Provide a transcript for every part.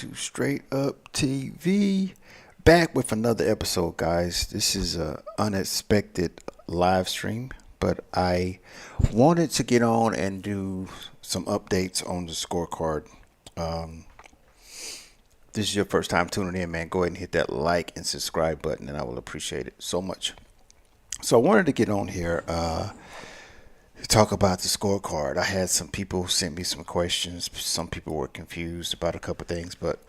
to Straight Up TV. Back with another episode, guys. This is an unexpected live stream, but I wanted to get on and do some updates on the scorecard. Um, this is your first time tuning in, man. Go ahead and hit that like and subscribe button, and I will appreciate it so much. So I wanted to get on here to talk about the scorecard. I had some people send me some questions. Some people were confused about a couple things, but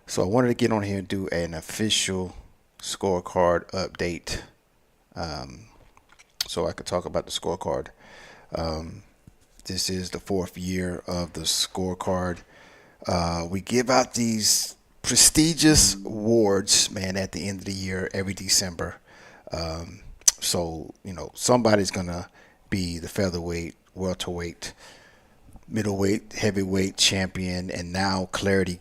so I wanted to get on here and do an official scorecard update, so I could talk about the scorecard. Um, this is the fourth year of the scorecard. We give out these prestigious awards, man, at the end of the year every December. So somebody's gonna be the featherweight, welterweight, middleweight, heavyweight champion, and now clarity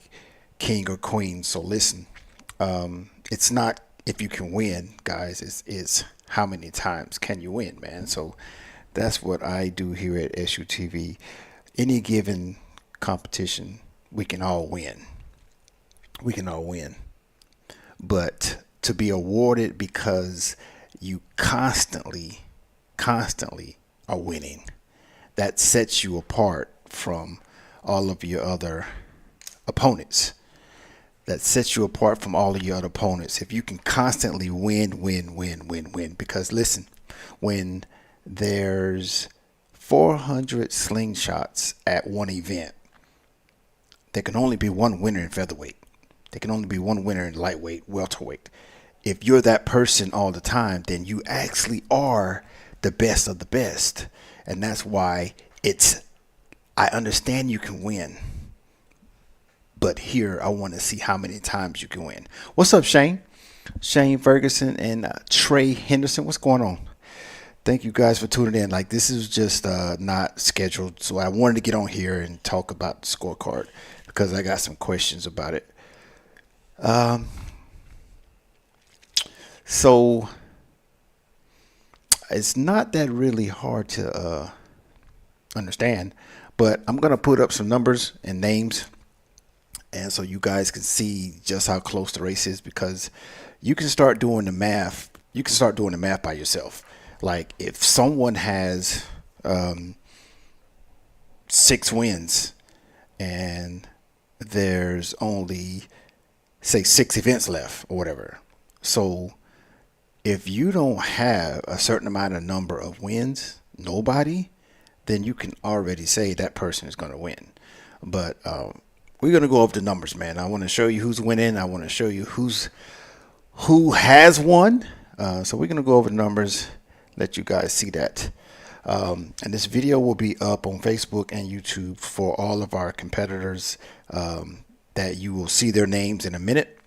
king or queen. So listen, it's not if you can win, guys. It's how many times can you win, man. So that's what I do here at SUTV. Any given competition, we can all win. We can all win. But to be awarded because you constantly are winning, that sets you apart from all of your other opponents. That sets you apart from all of your other opponents. If you can constantly win. Because listen, when there's 400 slingshots at one event, there can only be one winner in featherweight. There can only be one winner in lightweight, welterweight. If you're that person all the time, then you actually are the best of the best. And that's why I understand you can win, but here I want to see how many times you can win. What's up, Shane? Shane Ferguson and Trey Henderson. What's going on? Thank you guys for tuning in. Like, this is just not scheduled, so I wanted to get on here and talk about the scorecard because I got some questions about it. So it's not that really hard to understand, but I'm going to put up some numbers and names, and so you guys can see just how close the race is, because you can start doing the math. You can start doing the math by yourself. Like, if someone has 6 wins and there's only, say, 6 events left or whatever. So if you don't have a certain amount of number of wins, nobody, then you can already say that person is going to win. But we're going to go over the numbers, man. I want to show you who's winning. I want to show you who has won. So we're going to go over the numbers, let you guys see that. And this video will be up on Facebook and YouTube for all of our competitors, that you will see their names in a minute.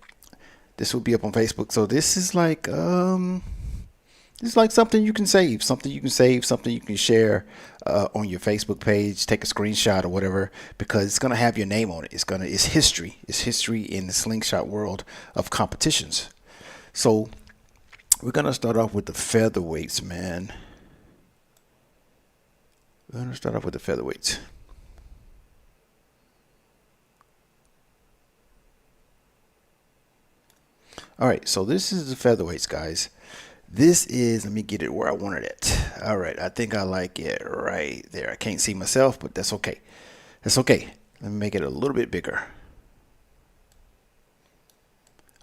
This will be up on Facebook. So this is like something you can save, something you can share on your Facebook page. Take a screenshot or whatever, because it's gonna have your name on it. It's history. It's history in the slingshot world of competitions. So we're gonna start off with the featherweights, man. We're gonna start off with the featherweights. All right, so this is the featherweights, guys. This is, let me get it where I wanted it. All right, I think I like it right there. I can't see myself, but that's okay. That's okay. Let me make it a little bit bigger.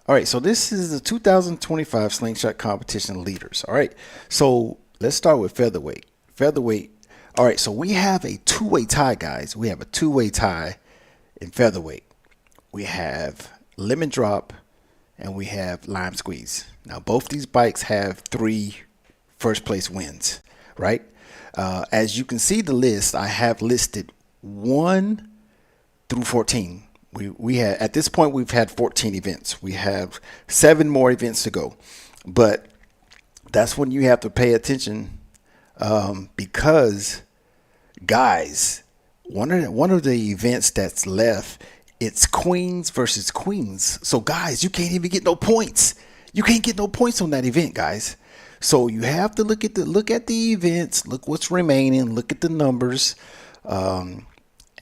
All right, so this is the 2025 Slingshot Competition leaders. All right, so let's start with featherweight. Featherweight. All right, so we have a two-way tie, guys. We have a two-way tie in featherweight. We have lemon drop and we have lime squeeze. Now, both these bikes have 3 first place wins, right? As you can see the list, I have listed 1 through 14. We had, at this point, we've had 14 events. We have 7 more events to go, but that's when you have to pay attention, because, guys, one of the events that's left, it's queens versus queens. So, guys, you can't even get no points. You can't get no points on that event, guys. So you have to look at the events, look what's remaining, look at the numbers, and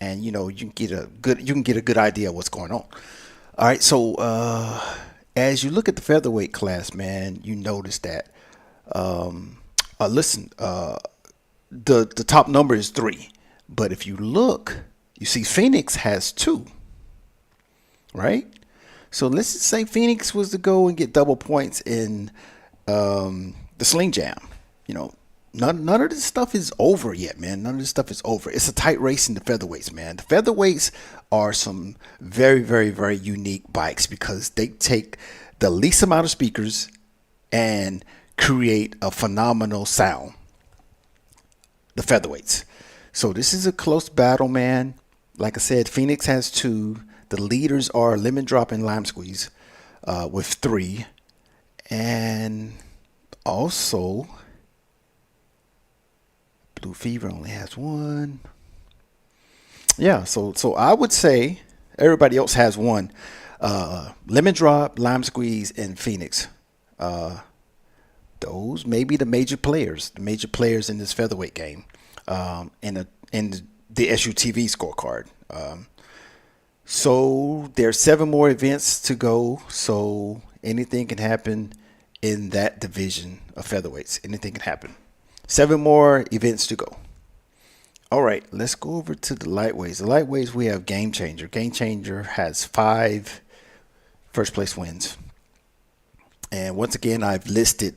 you can get a good idea of what's going on. All right, so as you look at the featherweight class, man, you notice that. Listen, the top number is three, but if you look, you see Phoenix has two, right? So let's just say Phoenix was to go and get double points in the Sling Jam. You know, none of this stuff is over yet, man. None of this stuff is over. It's a tight race in the featherweights, man. The featherweights are some very, very, very unique bikes because they take the least amount of speakers and create a phenomenal sound. The featherweights. So this is a close battle, man. Like I said, Phoenix has two. The leaders are Lemon Drop and Lime Squeeze with three. And also, Blue Fever only has one. Yeah, so I would say everybody else has one. Lemon Drop, Lime Squeeze, and Phoenix. Those may be the major players in this featherweight game, in the SUTV scorecard. So there's 7 more events to go. So anything can happen in that division of featherweights. Anything can happen. 7 more events to go. All right, let's go over to the lightweights. The lightweights, we have Game Changer. Game Changer has 5 first place wins. And once again, I've listed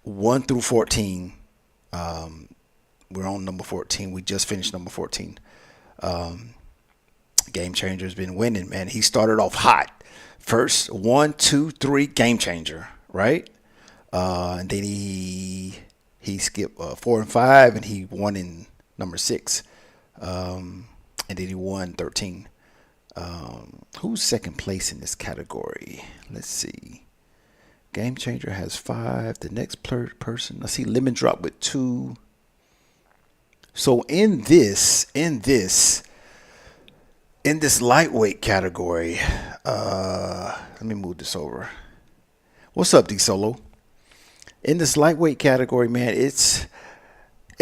1 through 14. We're on number 14. We just finished number 14. Game Changer's been winning, man. He started off hot. First, 1, 2, 3, Game Changer, right? And then he skipped 4 and 5, and he won in number 6. And then he won 13. Who's second place in this category? Let's see. Game Changer has 5. The next person, I see Lemon Drop with 2. So in this lightweight category, let me move this over. What's up, D Solo? In this lightweight category, man, it's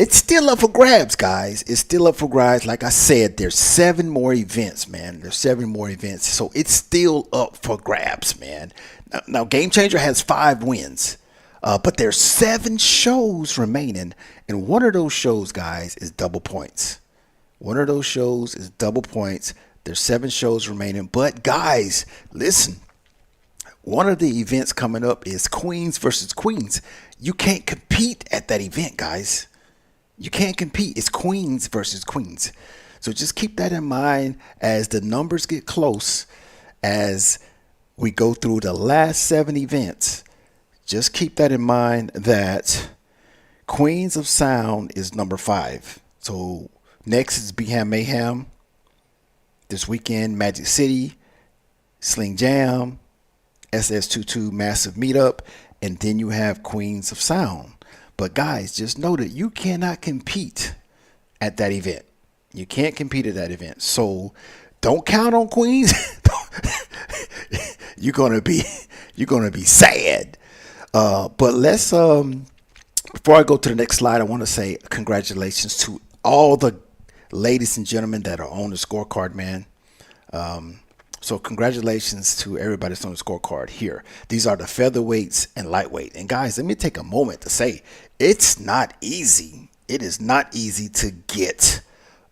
still up for grabs, guys. It's still up for grabs. Like I said, there's 7 more events, man. There's 7 more events. So it's still up for grabs, man. Now Game Changer has 5 wins. But there's 7 shows remaining. And one of those shows, guys, is double points. One of those shows is double points. There's 7 shows remaining. But guys, listen. One of the events coming up is Queens versus Queens. You can't compete at that event, guys. You can't compete. It's Queens versus Queens. So just keep that in mind as the numbers get close, as we go through the last 7 events. Just keep that in mind that Queens of Sound is number 5. So next is Beham Mayhem. This weekend, Magic City, Sling Jam, SS22 Massive Meetup, and then you have Queens of Sound. But guys, just know that you cannot compete at that event. You can't compete at that event. So don't count on Queens. You're gonna be sad. But let's before I go to the next slide, I want to say congratulations to all the ladies and gentlemen that are on the scorecard, man. So congratulations to everybody that's on the scorecard here. These are the featherweights and lightweight. And guys, let me take a moment to say it's not easy. It is not easy to get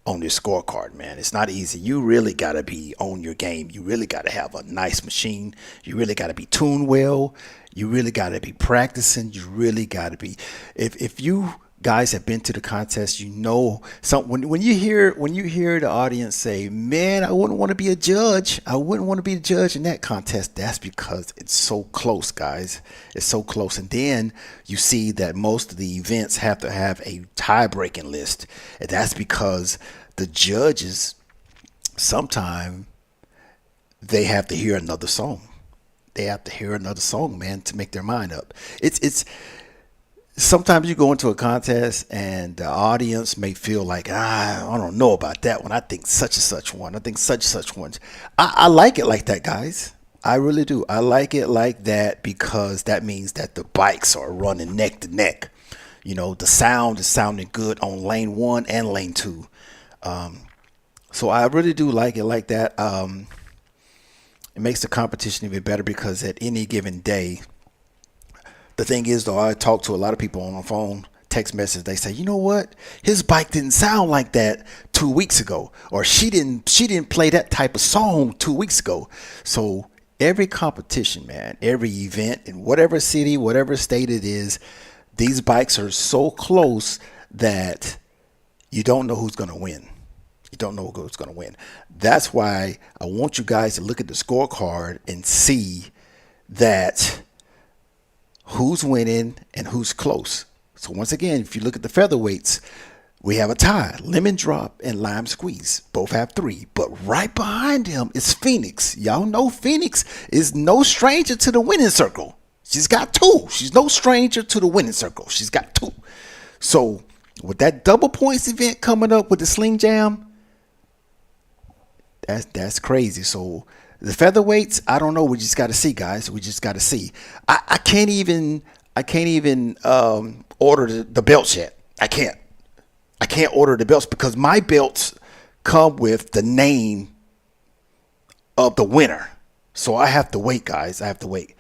on this scorecard, man. It's not easy. You really got to be on your game. You really got to have a nice machine. You really got to be tuned well. You really got to be practicing. You really got to be. If you guys have been to the contest, you know, when you hear the audience say, man, I wouldn't want to be a judge. I wouldn't want to be a judge in that contest. That's because it's so close, guys. It's so close. And then you see that most of the events have to have a tie-breaking list. And that's because the judges, sometimes they have to hear another song. They have to hear another song, man, to make their mind up. It's sometimes you go into a contest and the audience may feel like, I don't know about that one. I think such and such one. I think such and such ones. I like it like that, guys. I really do. I like it like that because that means that the bikes are running neck to neck. You know, the sound is sounding good on lane 1 and lane 2. So I really do like it like that. It makes the competition even better because at any given day, the thing is, though, I talk to a lot of people on the phone, text message. They say, you know what? His bike didn't sound like that 2 weeks ago, or she didn't play that type of song 2 weeks ago. So every competition, man, every event in whatever city, whatever state it is, these bikes are so close that you don't know who's going to win. You don't know who's going to win. That's why I want you guys to look at the scorecard and see that who's winning and who's close. So once again, if you look at the featherweights, we have a tie. Lemon Drop and Lime Squeeze both have 3. But right behind them is Phoenix. Y'all know Phoenix is no stranger to the winning circle. She's got 2. She's no stranger to the winning circle. She's got 2. So with that double points event coming up with the Sling Jam, that's crazy. So the featherweights, I don't know. We just got to see, guys. We just got to see. I can't even order the belts yet. I can't order the belts because my belts come with the name of the winner. So I have to wait, guys. I have to wait.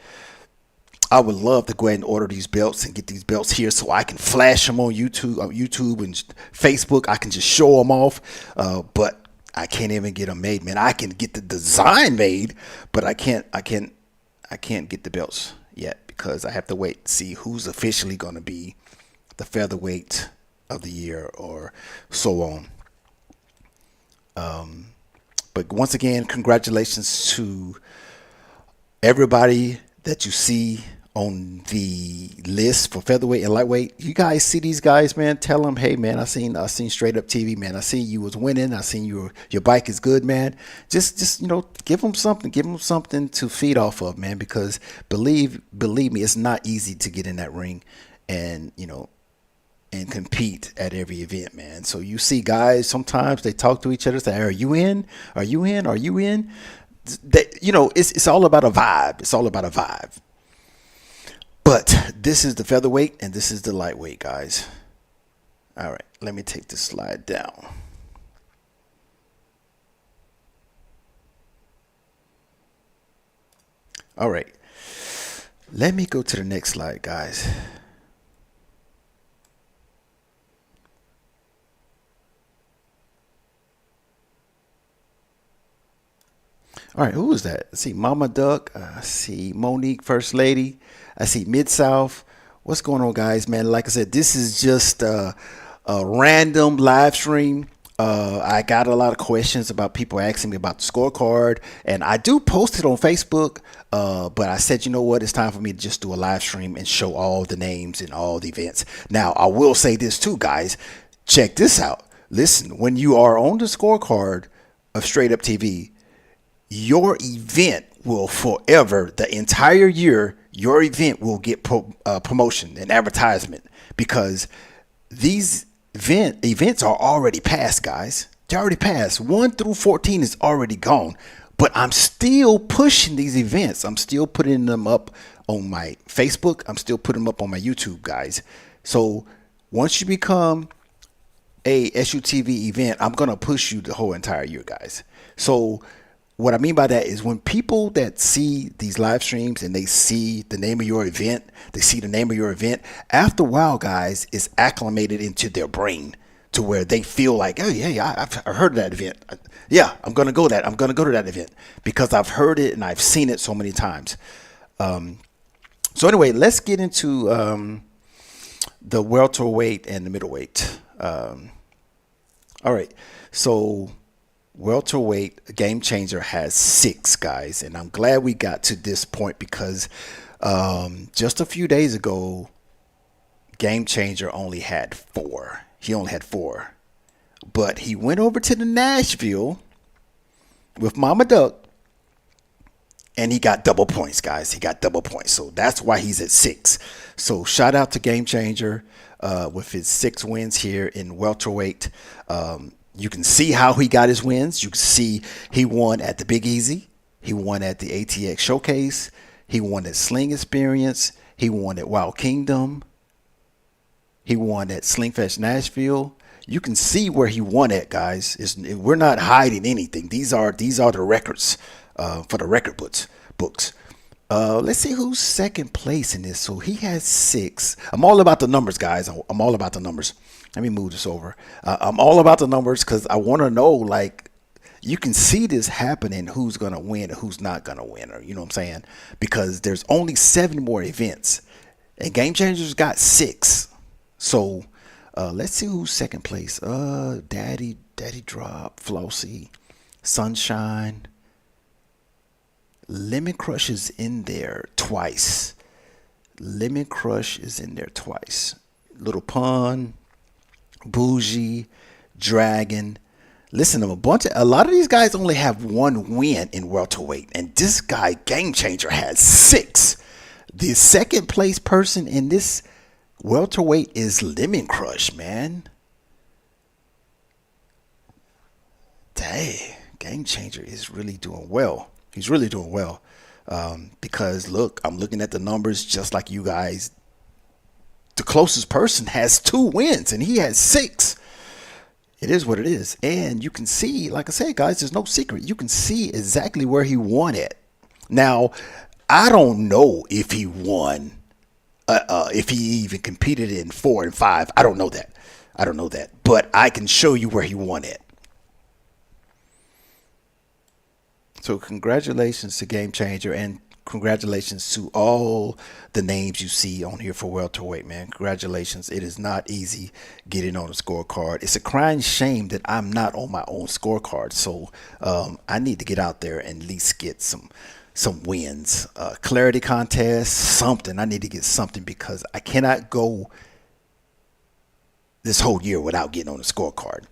I would love to go ahead and order these belts and get these belts here so I can flash them on YouTube and Facebook. I can just show them off. But I can't even get them made, man. I can get the design made, but I can't get the belts yet because I have to wait to see who's officially going to be the featherweight of the year or so on. But once again, congratulations to everybody that you see on the list for featherweight and lightweight. You guys see these guys, man. Tell them, hey, man, I seen Straight Up TV, man. I seen you was winning. I seen your bike is good, man. Just give them something. Give them something to feed off of, man. Because believe me, it's not easy to get in that ring and and compete at every event, man. So you see guys sometimes they talk to each other, say, "Are you in? Are you in? Are you in?" It's all about a vibe. It's all about a vibe. But this is the featherweight and this is the lightweight, guys. All right, let me take this slide down. All right, let me go to the next slide, guys. All right, who is that? I see Mama Duck. I see Monique, First Lady. I see Mid-South. What's going on, guys, man? Like I said, this is just a random live stream. I got a lot of questions about people asking me about the scorecard, and I do post it on Facebook, but I said, you know what? It's time for me to just do a live stream and show all the names and all the events. Now, I will say this too, guys. Check this out. Listen, when you are on the scorecard of Straight Up TV, your event will forever, the entire year, your event will get promotion and advertisement because these events are already passed, guys. They're already passed. 1 through 14 is already gone. But I'm still pushing these events. I'm still putting them up on my Facebook. I'm still putting them up on my YouTube, guys. So once you become a SUTV event, I'm going to push you the whole entire year, guys. So what I mean by that is when people that see these live streams and they see the name of your event, after a while, guys, it's acclimated into their brain to where they feel like, oh, yeah, I've heard of that event. Yeah, I'm going to go to that event because I've heard it and I've seen it so many times. So anyway, let's get into the welterweight and the middleweight. All right, so welterweight Game Changer has 6, guys, and I'm glad we got to this point because just a few days ago, Game Changer only had 4. He only had 4, but he went over to the Nashville with Mama Duck, and he got double points, guys. He got double points, so that's why he's at 6. So shout out to Game Changer with his 6 wins here in welterweight. You can see how he got his wins. You can see he won at the Big Easy. He won at the ATX Showcase. He won at Sling Experience. He won at Wild Kingdom. He won at Slingfest Nashville. You can see where he won at, guys. We're not hiding anything. These are the records. for the record books. Let's see who's second place in this. So he has 6. I'm all about the numbers, guys. I'm all about the numbers. Let me move this over. I'm all about the numbers because I want to know, like, you can see this happening, who's going to win and who's not going to win, or you know what I'm saying? Because there's only 7 more events and Game Changers got 6. So let's see who's second place. Daddy Drop, Flossy, Sunshine. Lemon Crush is in there twice. Lemon Crush is in there twice. Little Pun, Bougie, Dragon. Listen, a lot of these guys only have 1 win in welterweight, and this guy, Game Changer, has 6. The second place person in this welterweight is Lemon Crush, man. Dang, Game Changer is really doing well. He's really doing well. Because look, I'm looking at the numbers just like you guys. The closest person has 2 wins and he has 6. It is what it is. And you can see, like I said, guys, there's no secret. You can see exactly where he won at. Now, I don't know if he won, if he even competed in 4 and 5. I don't know that. But I can show you where he won at. So congratulations to Game Changer, and congratulations to all the names you see on here for welterweight, man. Congratulations. It is not easy getting on a scorecard. It's a crying shame that I'm not on my own scorecard. So I need to get out there and at least get some wins. Clarity contest, something. I need to get something because I cannot go this whole year without getting on the scorecard.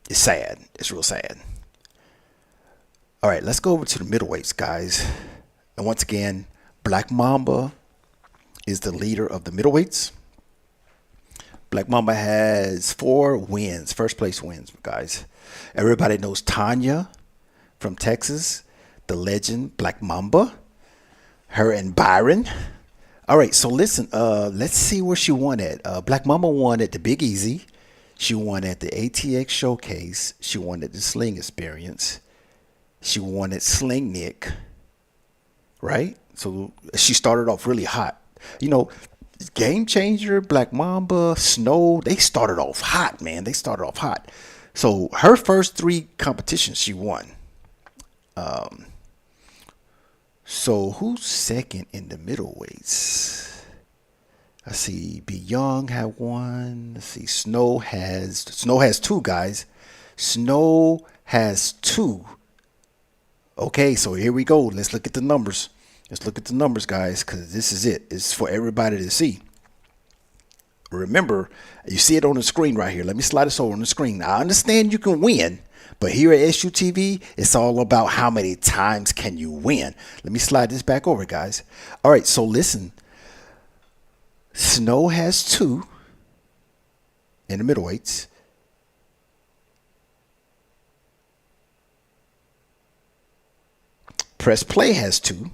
It's sad. It's real sad. All right, let's go over to the middleweights, guys. And once again, Black Mamba is the leader of the middleweights. Black Mamba has 4 wins, first place wins, guys. Everybody knows Tanya from Texas, the legend Black Mamba, her and Byron. All right, so listen, let's see where she won at. Black Mamba won at the Big Easy. She won at the ATX Showcase. She won at the Sling Experience. She won at Sling Nick, right? So she started off really hot. You know, Game Changer, Black Mamba, Snow, they started off hot, man. They started off hot. So her first 3 competitions, she won. So who's second in the middleweights? I see B Young had 1. Let's see, Snow has 2, guys. Snow has 2. Okay, so here we go. Let's look at the numbers. Let's look at the numbers, guys, because this is it. It's for everybody to see. Remember, you see it on the screen right here. Let me slide this over on the screen. I understand you can win, but here at SUTV, it's all about how many times can you win. Let me slide this back over, guys. All right, so listen. Snow has 2 in the middleweights. Press Play has 2.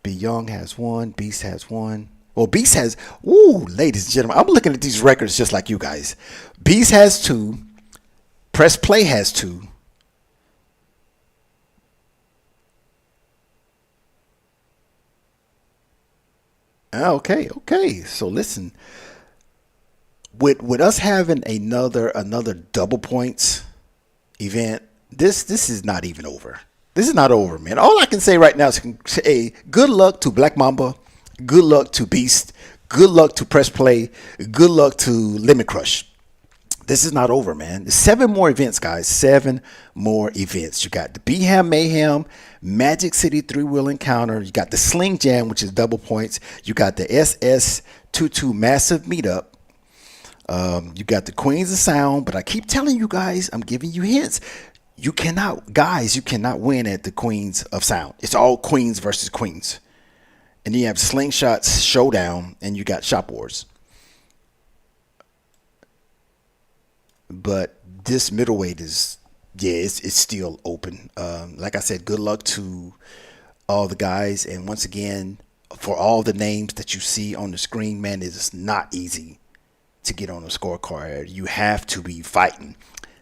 B Young has 1. Beast has 1. Well, Beast has, ladies and gentlemen, I'm looking at these records just like you guys. Beast has 2. Press Play has 2. Okay. So listen, with us having another double points event, this is not even over. This is not over, man. All I can say right now is say good luck to Black Mamba, good luck to Beast, good luck to Press Play, good luck to Lemon Crush. This is not over, man. There's 7 more events, guys. 7 more events. You got the Beham Mayhem, Magic City 3-Wheel Encounter. You got the Sling Jam, which is double points. You got the SS22 Massive Meetup. You got the Queens of Sound, but I keep telling you guys, I'm giving you hints. You cannot win at the Queens of Sound. It's all Queens versus Queens. And then you have Slingshots Showdown, and you got Shop Wars. But this middleweight is, it's still open. Like I said, good luck to all the guys. And once again, for all the names that you see on the screen, man, it is not easy to get on a scorecard. You have to be fighting.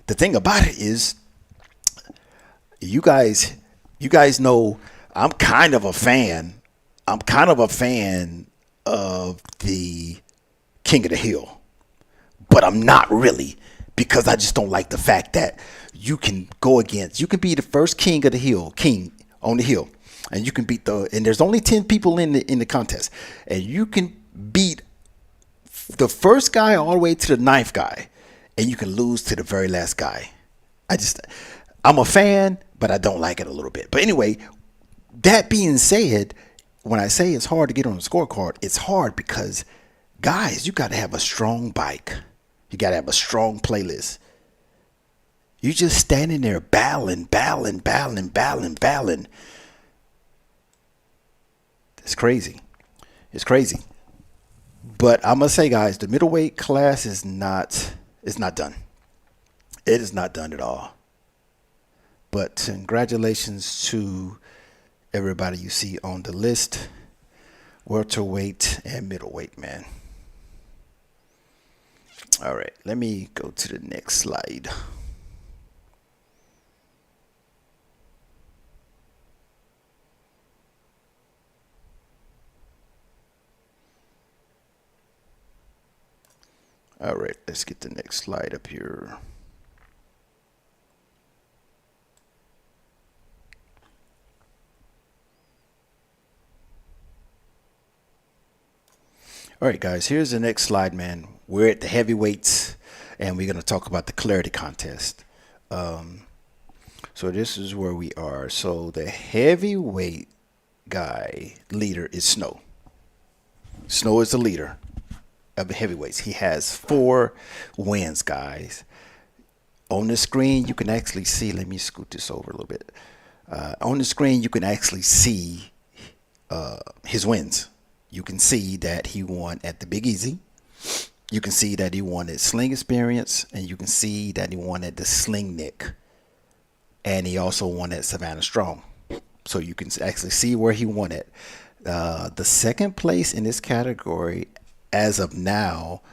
the thing about it is, you guys know I'm kind of a fan. I'm kind of a fan of the King of the Hill, but I'm not really, because I just don't like the fact that you can be the first king on the hill, and you can beat and there's only 10 people in the contest, and you can beat the first guy all the way to the ninth guy, and you can lose to the very last guy. I'm a fan, but I don't like it a little bit. But anyway, that being said, when I say it's hard to get on the scorecard, it's hard because, guys, you got to have a strong bike. You got to have a strong playlist. You're just standing there battling. It's crazy. It's crazy. But I must say, guys, the middleweight class is not done. It is not done at all. But congratulations to everybody you see on the list. Welterweight and middleweight, man. All right, let me go to the next slide. All right, let's get the next slide up here. All right, guys, here's the next slide, man. We're at the heavyweights, and we're going to talk about the clarity contest. So this is where we are. So the heavyweight leader is Snow. Snow is the leader of the heavyweights. He has 4 wins, guys. On the screen, you can actually see, let me scoot this over a little bit. On the screen, you can actually see his wins. You can see that he won at the Big Easy. You can see that he won at Sling Experience, and you can see that he won at the Sling Nick. And he also won at Savannah Strong. So you can actually see where he won it. The second place in this category as of now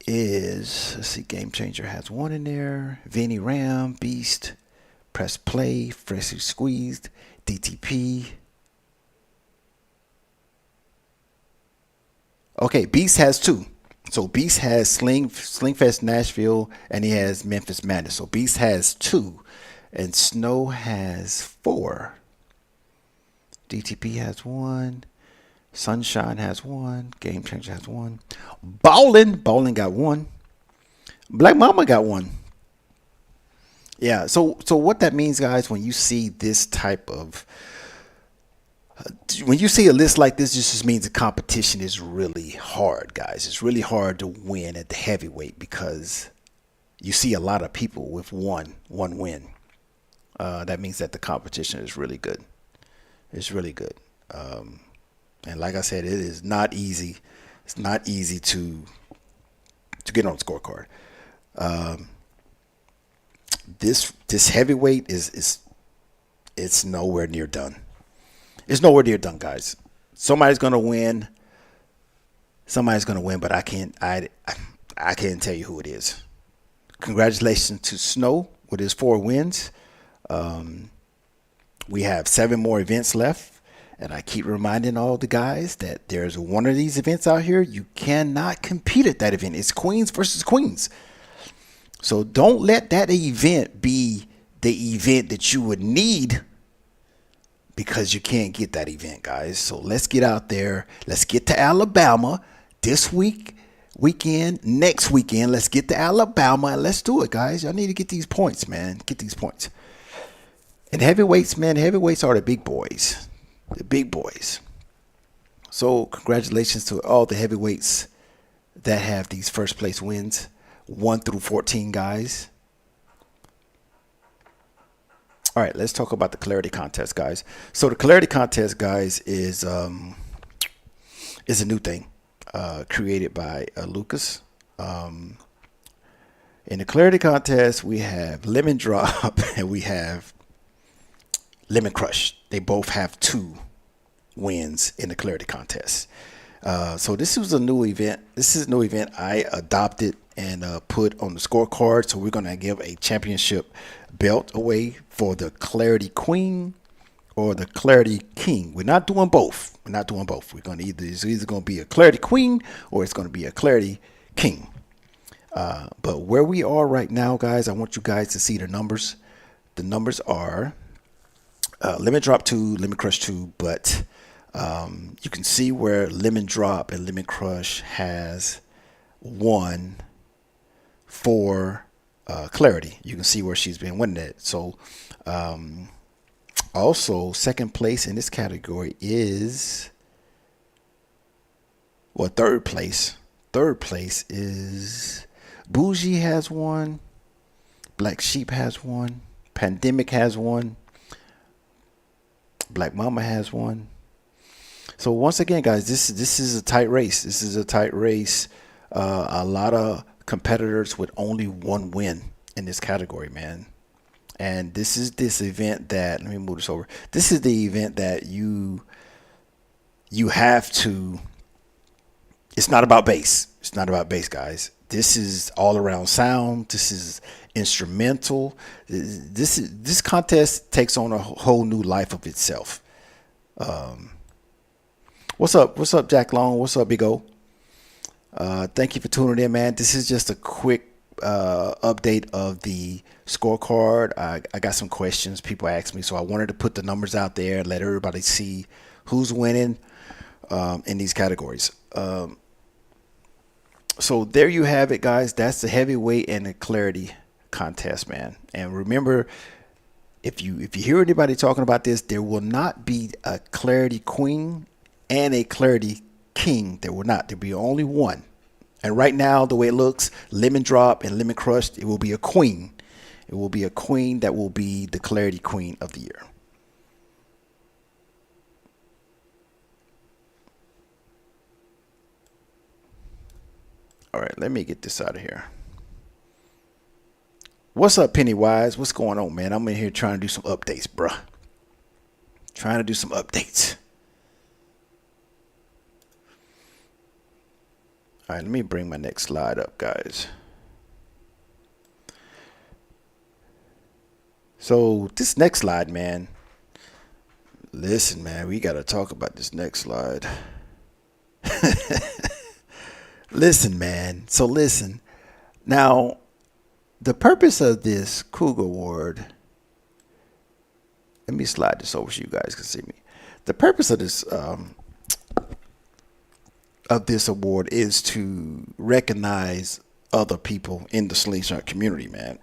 is, let's see, Game Changer has 1 in there. Vinny Ram, Beast, Press Play, Freshly Squeezed, DTP. Okay, Beast has 2. So Beast has Slingfest Nashville, and he has Memphis Madness. So Beast has 2, and Snow has 4. DTP has 1. Sunshine has 1. Game Changer has 1. Ballin got 1. Black Mama got 1. Yeah. So what that means, guys, when you see this type of when you see a list like this, this just means the competition is really hard, guys. It's really hard to win at the heavyweight because you see a lot of people with one win. That means that the competition is really good. It's really good. And like I said, it is not easy. It's not easy to get on the scorecard. This heavyweight it's nowhere near done. It's nowhere near done, guys. Somebody's gonna win. But I can't tell you who it is. Congratulations to Snow with his 4 wins. We have 7 more events left. And I keep reminding all the guys that there's one of these events out here. You cannot compete at that event. It's queens versus queens. So don't let that event be the event that you would need, because you can't get that event, guys. So let's get out there. Let's get to Alabama this weekend, next weekend. Let's get to Alabama and let's do it, guys. Y'all need to get these points, man. Get these points. And heavyweights, man, heavyweights are the big boys. The big boys. So congratulations to all the heavyweights that have these first place wins, 1 through 14, guys. All right, let's talk about the clarity contest, guys. So the clarity contest, guys, is a new thing created by Lucas. In the clarity contest, we have Lemon Drop and we have Lemon Crush. They both have 2 wins in the clarity contest. So this was a new event. This is a new event I adopted and put on the scorecard. So we're going to give a championship belt away for the Clarity Queen or the Clarity King. We're not doing both. We're not doing both. We're going to it's either going to be a Clarity Queen or it's going to be a Clarity King. But where we are right now, guys, I want you guys to see the numbers. The numbers are Lemon Drop 2, Lemon Crush 2, but you can see where Lemon Drop and Lemon Crush has won for Clarity. You can see where she's been winning it. So also second place in this category is, well, third place. Third place is Bougie has one, Black Sheep has one, Pandemic has one, Black Mama has one. So once again, guys, this is a tight race. This is a tight race. A lot of competitors with only one win in this category, man. And this is this event that, let me move this over. This is the event that you have to, it's not about bass. It's not about bass, guys. This is all around sound. This is instrumental. This contest takes on a whole new life of itself. What's up? What's up, Jack Long? What's up, Big O? Thank you for tuning in, man. This is just a quick update of the scorecard. I got some questions people asked me, so I wanted to put the numbers out there and let everybody see who's winning in these categories. So there you have it, guys. That's the heavyweight and the Clarity contest, man. And remember, if you hear anybody talking about this, there will not be a Clarity Queen and a Clarity King. There will not. There'll be only one. And right now, the way it looks, Lemon Drop and Lemon Crush, it will be a queen. It will be a queen that will be the Clarity Queen of the year. All right, let me get this out of here. What's up, Pennywise? What's going on, man? I'm in here trying to do some updates, bruh. Trying to do some updates. All right, let me bring my next slide up, guys. So this next slide, man. Listen, man, we got to talk about this next slide. Listen, man. So listen. Now, the purpose of this Cougar Award, let me slide this over so you guys can see me. The purpose of this award is to recognize other people in the Slingshot community, man.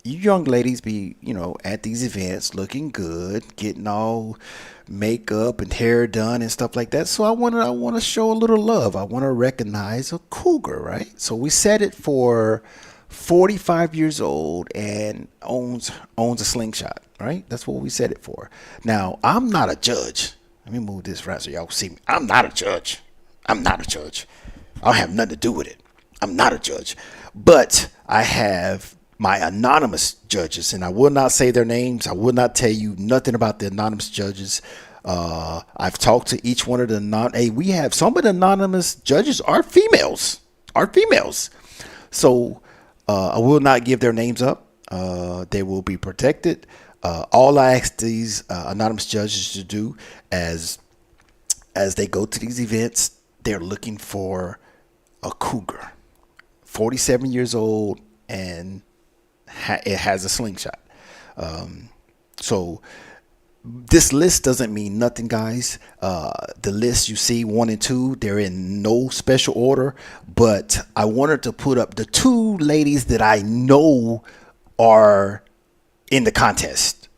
You young ladies be, at these events looking good, getting all makeup and hair done and stuff like that. So I want to show a little love. I want to recognize a cougar, right? So we set it for 45 years old and owns a slingshot, right? That's what we set it for. Now, I'm not a judge. Let me move this right so y'all see me. I'm not a judge. I don't have nothing to do with it. I'm not a judge. But I have my anonymous judges, and I will not say their names. I will not tell you nothing about the anonymous judges. I've talked to each one of the we have some of the anonymous judges are females. So I will not give their names up. They will be protected. All I ask these anonymous judges to do as they go to these events, they're looking for a cougar, 47 years old, and it has a slingshot. So this list doesn't mean nothing, guys. The list you see 1 and 2, they're in no special order, but I wanted to put up the 2 ladies that I know are in the contest.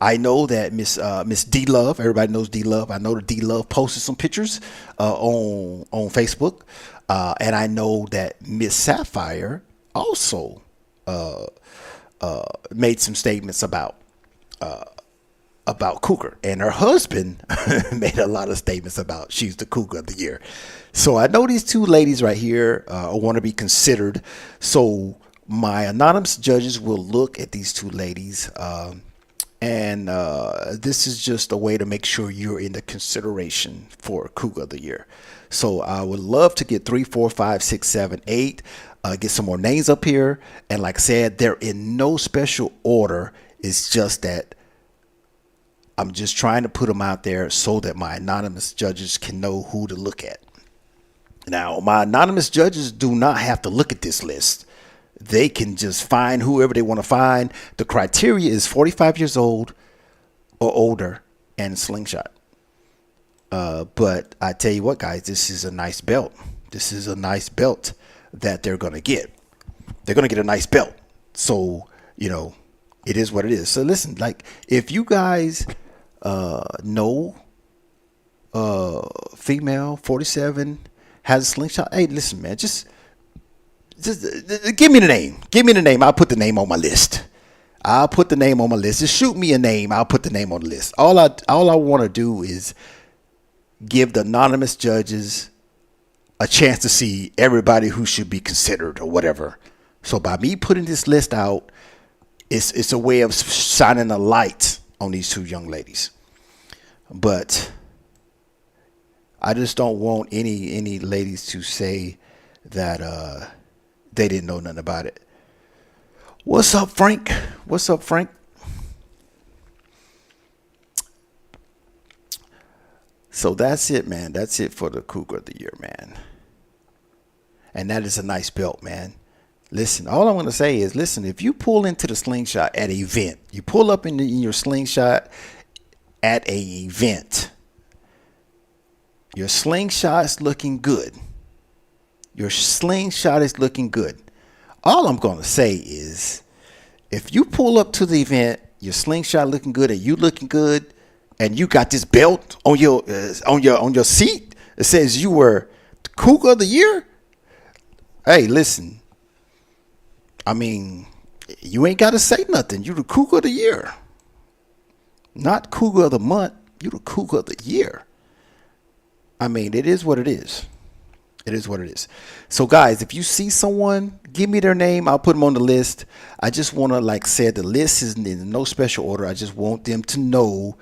I know that Miss D Love, everybody knows D Love. I know that D Love posted some pictures on Facebook, and I know that Miss Sapphire also made some statements about Cougar, and her husband made a lot of statements about she's the Cougar of the year. So I know these 2 ladies right here want to be considered. So my anonymous judges will look at these 2 ladies And this is just a way to make sure you're in the consideration for Cougar of the Year. So I would love to get 3, 4, 5, 6, 7, 8. Get some more names up here. And like I said, they're in no special order. It's just that I'm just trying to put them out there so that my anonymous judges can know who to look at. Now, my anonymous judges do not have to look at this list. They can just find whoever they want to find. The criteria is 45 years old or older and Slingshot. But I tell you what, guys, this is a nice belt. This is a nice belt that they're going to get. They're going to get a nice belt. So, you know, it is what it is. So listen, like if you guys know female 47 has a Slingshot, hey, listen, man, just give me the name. Give me the name. I'll put the name on my list. I'll put the name on my list. Just shoot me a name. I'll put the name on the list. All I want to do is give the anonymous judges a chance to see everybody who should be considered or whatever. So by me putting this list out, it's a way of shining a light on these two young ladies. But I just don't want any ladies to say that they didn't know nothing about it. What's up, Frank? What's up, Frank? So that's it, man. That's it for the Cougar of the Year, man. And that is a nice belt, man. Listen, all I'm going to say is, listen, if you pull into the Slingshot at an event, you pull up in your Slingshot at an event, your Slingshot's looking good. Your Slingshot is looking good. All I'm going to say is, if you pull up to the event, your Slingshot looking good and you looking good, and you got this belt on your seat, it says you were the Cougar of the Year. Hey, listen. I mean, you ain't got to say nothing. You the Cougar of the Year. Not Cougar of the Month. You the Cougar of the Year. I mean, it is what it is. It is what it is. So, guys, if you see someone, give me their name. I'll put them on the list. I just want to, like I said, the list is in no special order. I just want them to know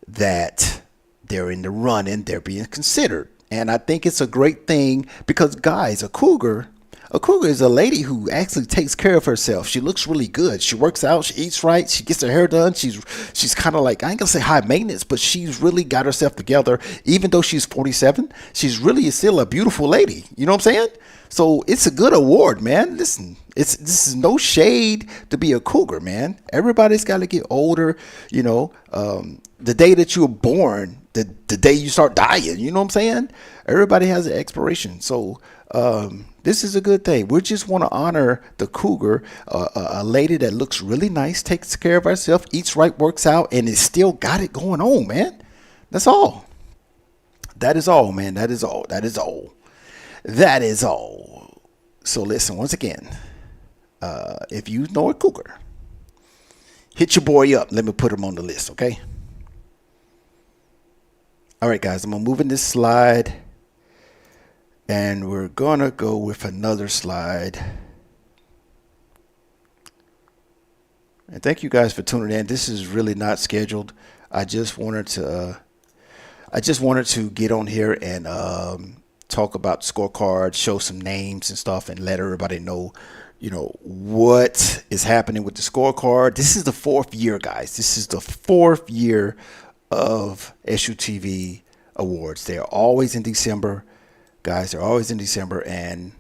that they're in the running. They're being considered. And I think it's a great thing because, guys, a cougar is a lady who actually takes care of herself. She looks really good. She works out. She eats right. She gets her hair done. She's kind of like, I ain't gonna say high maintenance, but she's really got herself together. Even though she's 47, she's really still a beautiful lady. You know what I'm saying? So it's a good award, man. Listen, this is no shade to be a cougar, man. Everybody's got to get older. You know, the day that you were born, the day you start dying. You know what I'm saying? Everybody has an expiration. So this is a good thing. We just want to honor the cougar, a lady that looks really nice, takes care of herself, eats right, works out, and is still got it going on, man. That's all. That is all, man. That is all. That is all. That is all. So listen, once again, if you know a cougar, hit your boy up. Let me put him on the list, okay? All right, guys, I'm going to move in this slide. And we're going to go with another slide. And thank you guys for tuning in. This is really not scheduled. I just wanted to get on here and talk about Scorecard, show some names and stuff, and let everybody know, you know, what is happening with the Scorecard. This is the 4th year, guys. This is the 4th year of SUTV awards. They are always in December. Guys, they're always in December, and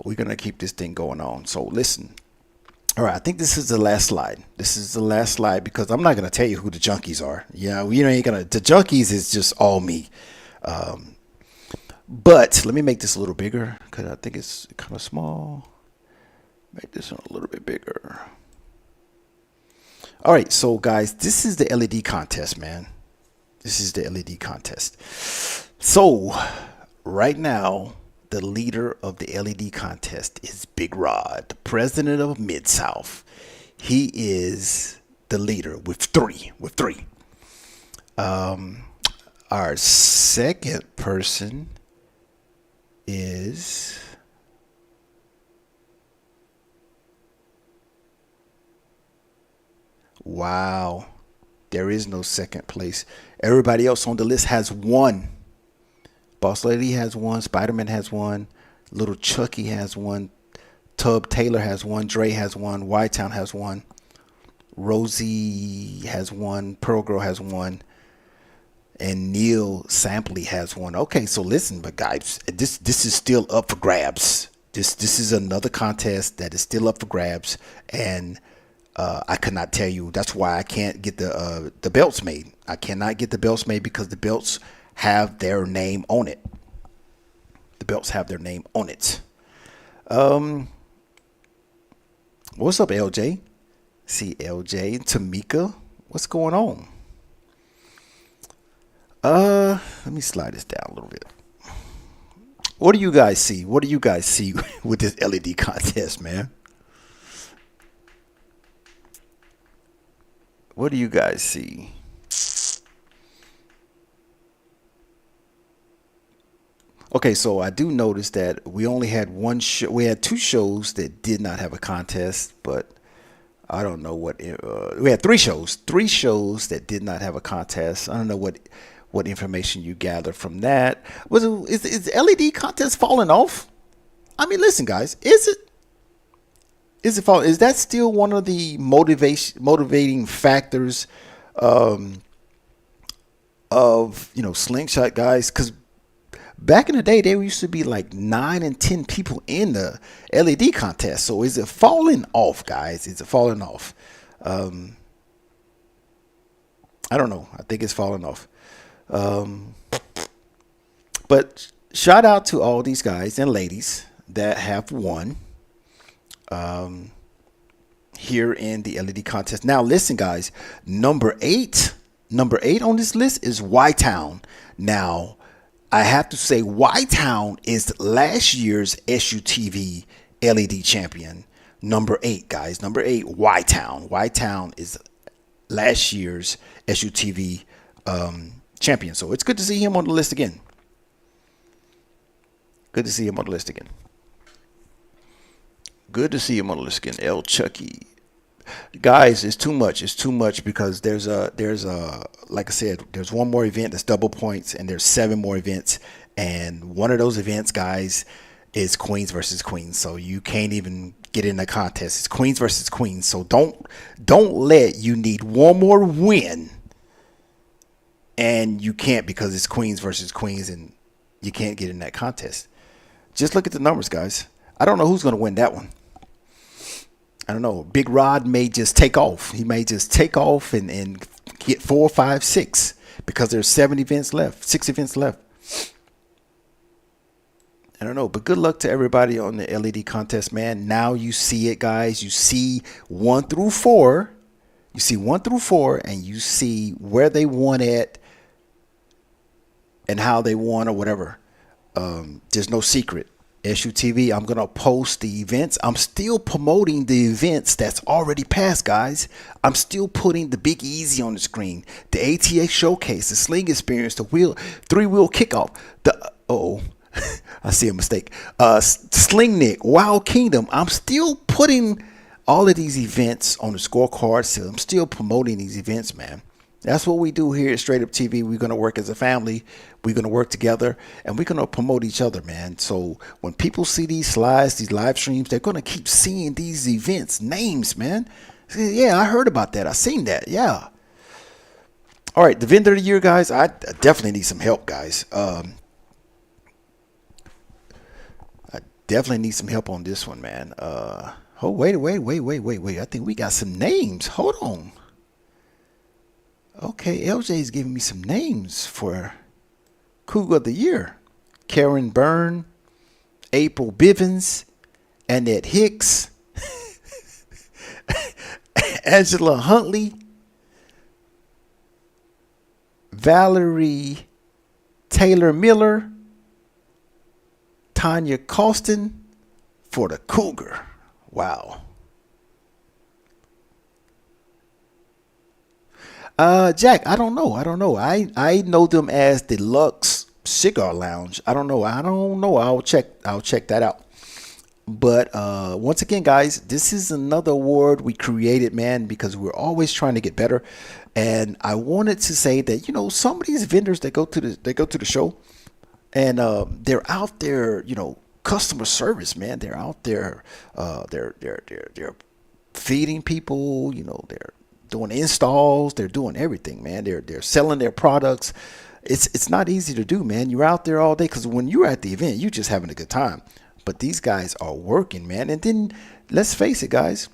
we're going to keep this thing going on. So listen. All right, I think this is the last slide. This is the last slide because I'm not going to tell you who the junkies are. Yeah, you ain't going to. The junkies is just all me. But let me make this a little bigger because I think it's kind of small. Make this one a little bit bigger. All right, so guys, this is the LED contest, man. This is the LED contest. So right now, the leader of the LED contest is Big Rod, the president of Mid-South. He is the leader with three. Our second person is Wow. There is no second place. Everybody else on the list has one. Boss Lady has one. Spider-Man has one. Little Chucky has one. Tub Taylor has one. Dre has one. Whitetown has one. Rosie has one. Pearl Girl has one. And Neil Sampley has one. Okay, so listen, but guys, this is still up for grabs. This is another contest that is still up for grabs, and I could not tell you. That's why I can't get the belts made. I cannot get the belts made because the belts have their name on it. The belts have their name on it. What's up, LJ? See LJ, Tamika. What's going on? Let me slide this down a little bit. What do you guys see? What do you guys see with this LED contest, man? What do you guys see? Okay, so I do notice that we only had one show. We had two shows that did not have a contest, but I don't know what. We had three shows that did not have a contest. I don't know what information you gather from that. Is the LED contest falling off? I mean, listen, guys, is it falling? Is that still one of the motivating factors of Slingshot, guys? Because back in the day, there used to be like 9 and 10 people in the LED contest. So is it falling off, guys? Is it falling off? I don't know. I think it's falling off. But shout out to all these guys and ladies that have won here in the LED contest. Now, listen, guys, number eight on this list is Whitetown. Now, I have to say Whitetown is last year's SUTV LED champion. Number 8, guys. Number 8, Whitetown. Whitetown is last year's SUTV champion. So it's good to see him on the list again. Good to see him on the list again. Good to see him on the list again. El Chucky. Guys, it's too much. It's too much because there's like I said, there's one more event that's double points, and there's 7 more events, and one of those events, guys, is Queens versus Queens. So you can't even get in the contest. It's Queens versus Queens. So don't let you need one more win, and you can't because it's Queens versus Queens, and you can't get in that contest. Just look at the numbers, guys. I don't know who's going to win that one. I don't know. Big Rod may just take off. He may just take off and get 4, 5, 6 because there's 7 events left, 6 events left. I don't know, but good luck to everybody on the LED contest, man. Now you see it, guys. You see 1 through 4. You see 1 through 4, and you see where they won at and how they won or whatever. There's no secret. SUTV, I'm going to post the events. I'm still promoting the events that's already passed, guys. I'm still putting the Big Easy on the screen, the ATA Showcase, the Sling Experience, the 3-wheel kickoff, I see a mistake. Sling Nick, Wild Kingdom. I'm still putting all of these events on the scorecard. So I'm still promoting these events, man. That's what we do here at Straight Up TV. We're going to work as a family. We're going to work together, and we're going to promote each other, man. So when people see these slides, these live streams, they're going to keep seeing these events, names, man. Yeah, I heard about that. I seen that. Yeah. All right, the vendor of the year, guys. I definitely need some help, guys. I definitely need some help on this one, man. Wait. I think we got some names. Hold on. Okay, LJ is giving me some names for Cougar of the Year. Karen Byrne, April Bivens, Annette Hicks, Angela Huntley, Valerie Taylor Miller, Tanya Costin for the Cougar. Wow. Jack, I don't know. I know them as Deluxe Cigar Lounge. I don't know. I'll check that out. But once again, guys, this is another award we created, man, because we're always trying to get better. And I wanted to say that, some of these vendors that go to the show, and they're out there, customer service, man. They're out there, they're feeding people, they're doing installs, they're doing everything, man. They're selling their products. It's not easy to do, man. You're out there all day, because when you're at the event, you're just having a good time. But these guys are working, man. And then let's face it, guys.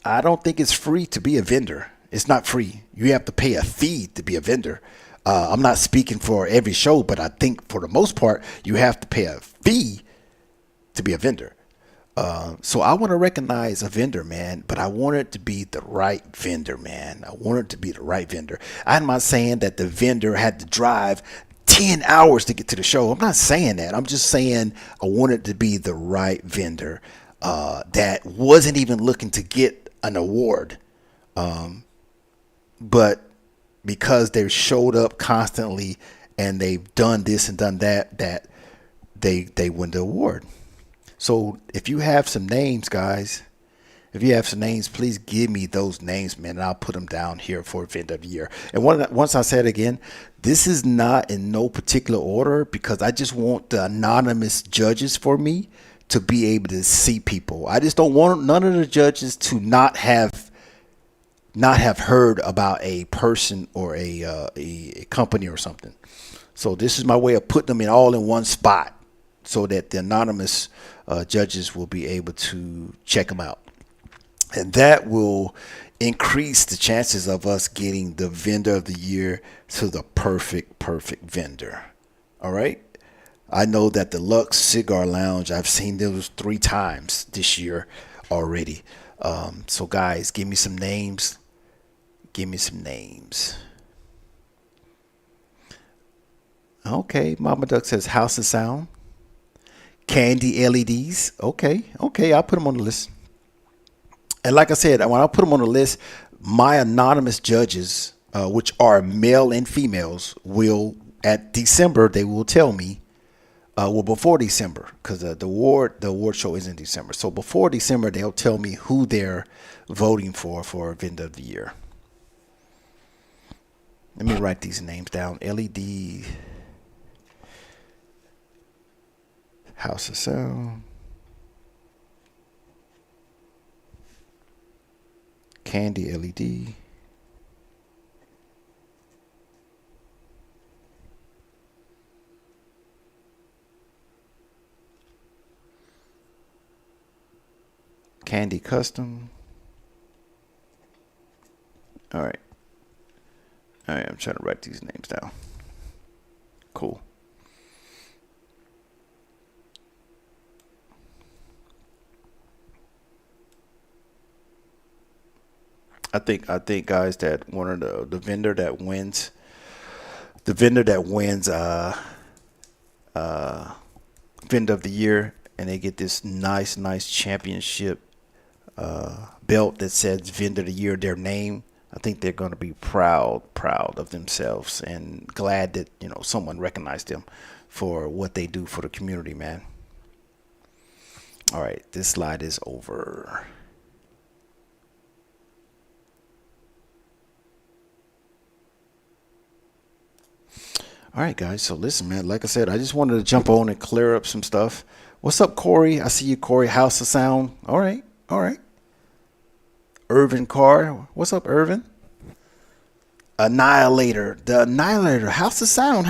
I don't think it's free to be a vendor. It's not free. You have to pay a fee to be a vendor. I'm not speaking for every show, but I think for the most part, you have to pay a fee to be a vendor. So I want to recognize a vendor, man, but I want it to be the right vendor, man. I want it to be the right vendor. I'm not saying that the vendor had to drive 10 hours to get to the show. I'm not saying that. I'm just saying I want it to be the right vendor that wasn't even looking to get an award. But because they've showed up constantly and they've done this and done that, they win the award. So if you have some names, guys, if you have some names, please give me those names, man, and I'll put them down here for Event of the Year. And once I said again, this is not in no particular order, because I just want the anonymous judges for me to be able to see people. I just don't want none of the judges to not have heard about a person or a company or something. So this is my way of putting them all in one spot, so that the anonymous judges will be able to check them out. And that will increase the chances of us getting the vendor of the year to the perfect vendor. All right. I know that the Lux Cigar Lounge, I've seen those 3 times this year already. So guys, give me some names. Give me some names. Okay. Mama Duck says House of Sound. Candy LEDs. Okay. I'll put them on the list. And like I said, when I put them on the list, my anonymous judges, which are male and females, will at December, they will tell me, before December, because the award show is in December. So before December, they'll tell me who they're voting for Vendor of the Year. Let me write these names down. LED, House of Sound, Candy LED, Candy Custom. All right, I'm trying to write these names down. Cool. I think guys, that one of the vendor that wins vendor of the year, and they get this nice championship belt that says vendor of the year, their name. I think they're going to be proud of themselves and glad that someone recognized them for what they do for the community, man. All right, this slide is over. All right, guys. So listen, man, like I said, I just wanted to jump on and clear up some stuff. What's up, Corey? I see you, Corey. House of Sound. All right. Irvin Carr. What's up, Irvin? Annihilator. The Annihilator. House of Sound.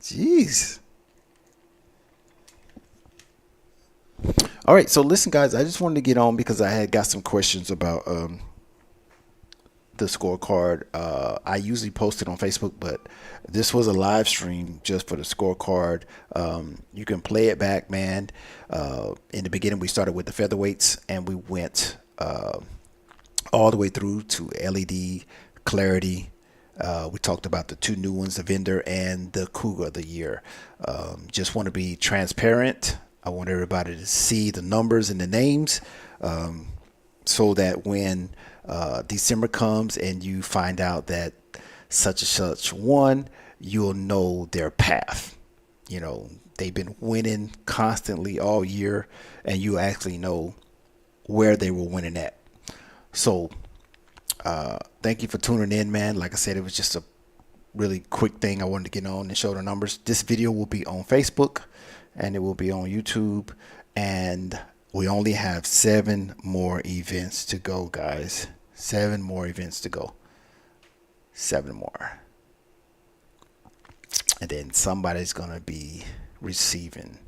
Jeez. All right. So listen, guys, I just wanted to get on because I had got some questions about the scorecard. I usually post it on Facebook, but this was a live stream just for the scorecard. You can play it back, man. In the beginning, we started with the featherweights, and we went all the way through to LED, Clarity. We talked about the 2 new ones, the vendor and the Cougar of the year. Just want to be transparent. I want everybody to see the numbers and the names, so that when December comes and you find out that such and such won, you'll know their path. They've been winning constantly all year, and you actually know where they were winning at. So thank you for tuning in, man. Like I said, it was just a really quick thing I wanted to get on and show the numbers. This video will be on Facebook and it will be on YouTube, and we only have 7 more events to go, guys. 7 more events to go. 7 more. And then somebody's going to be receiving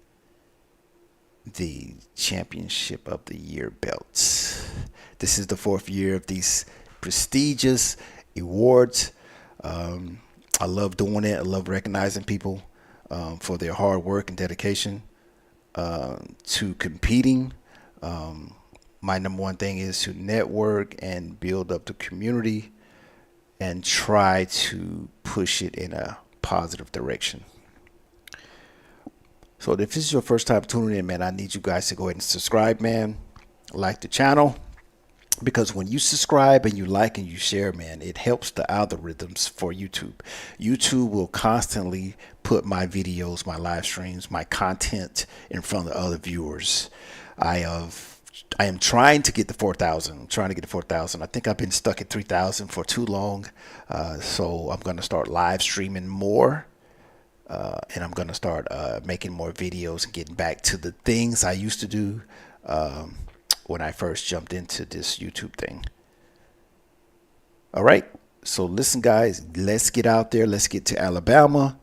the Championship of the Year belts. This is the 4th year of these prestigious awards. I love doing it. I love recognizing people for their hard work and dedication to competing. My number one thing is to network and build up the community and try to push it in a positive direction. So if this is your first time tuning in, man, I need you guys to go ahead and subscribe, man. Like the channel. Because when you subscribe and you like and you share, man, it helps the algorithms for YouTube. YouTube will constantly put my videos, my live streams, my content in front of other viewers. I am trying to get to 4,000. I'm trying to get to 4,000. I think I've been stuck at 3,000 for too long. So I'm going to start live streaming more. And I'm going to start making more videos and getting back to the things I used to do. When I first jumped into this YouTube thing. All right. So listen, guys, let's get out there. Let's get to Alabama.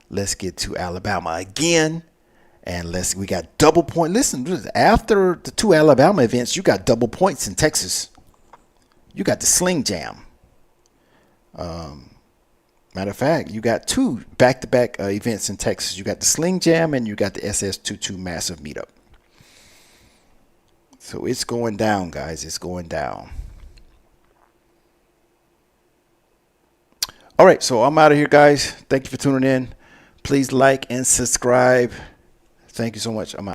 Let's get to Alabama again. And we got double point. Listen, after the 2 Alabama events, you got double points in Texas. You got the Sling Jam. Matter of fact, you got 2 back-to-back events in Texas. You got the Sling Jam and you got the SS22 Massive Meetup. So it's going down, guys. It's going down. All right. So I'm out of here, guys. Thank you for tuning in. Please like and subscribe. Thank you so much. I'm out.